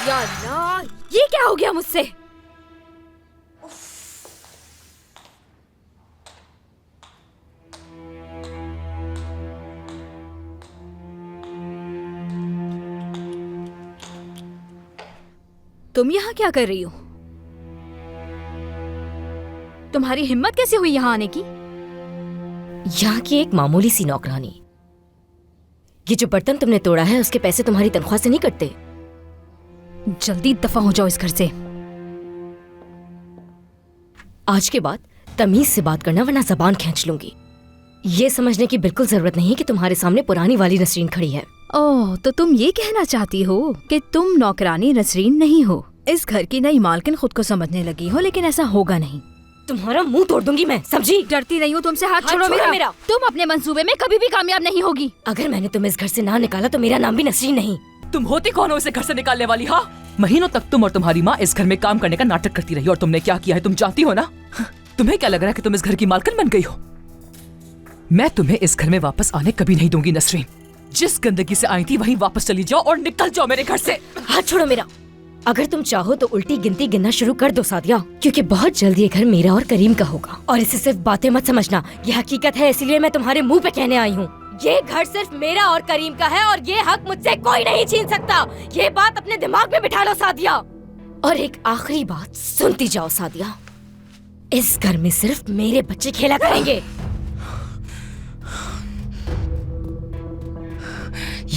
या अल्लाह, ये क्या हो गया मुझसे? तुम यहाँ क्या कर रही हो? तुम्हारी हिम्मत कैसे हुई यहाँ आने की? यहाँ की एक मामूली सी नौकरानी। ये जो बर्तन तुमने तोड़ा है उसके पैसे तुम्हारी तनख्वाह से नहीं कटते। जल्दी दफा हो जाओ इस घर से। आज के बाद तमीज से बात करना वरना जबान खींच लूंगी। ये समझने की बिल्कुल जरूरत नहीं है कि तुम्हारे सामने पुरानी वाली नसरीन खड़ी है। ओह, तो तुम ये कहना चाहती हो कि तुम नौकरानी नसरीन नहीं हो। इस घर की नई मालकिन खुद को समझने लगी हो, लेकिन ऐसा होगा नहीं। तुम्हारा मुंह तोड़ दूंगी मैं, समझी? डरती नहीं हूँ तुमसे। हाथ छोड़ो मेरा। तुम अपने मंसूबे में कभी भी कामयाब नहीं होगी। अगर मैंने तुम्हें इस घर से ना निकाला तो मेरा नाम भी नसरीन नहीं। तुम होती कौन हो इसे घर से निकालने वाली? हाँ, महीनों तक तुम और तुम्हारी माँ इस घर में काम करने का नाटक करती रही और तुमने क्या किया है तुम जानती हो ना? तुम्हें क्या लग रहा है कि तुम इस घर की मालकिन बन गई हो? मैं तुम्हें इस घर में वापस आने कभी नहीं दूंगी नसरीन। जिस गंदगी से आई थी वहीं वापस चली जाओ और निकल जाओ मेरे घर से। हाथ छोड़ो मेरा। अगर तुम चाहो तो उल्टी गिनती गिनना शुरू कर दो सादिया, क्योंकि बहुत जल्द ये घर मेरा और करीम का होगा। और इसे सिर्फ बातें मत समझना, ये हकीकत है, इसीलिए मैं तुम्हारे मुंह पे कहने आई हूँ। ये घर सिर्फ मेरा और करीम का है और ये हक मुझसे कोई नहीं छीन सकता। ये बात अपने दिमाग में बिठा लो सादिया। और एक आखिरी बात सुनती जाओ सादिया, इस घर में सिर्फ मेरे बच्चे खेला करेंगे।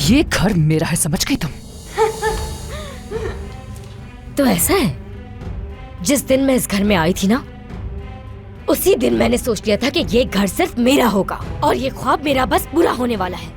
ये घर मेरा है, समझ गई तुम? तो ऐसा है, जिस दिन मैं इस घर में आई थी ना, उसी दिन मैंने सोच लिया था कि ये घर सिर्फ मेरा होगा और ये ख्वाब मेरा बस पूरा होने वाला है।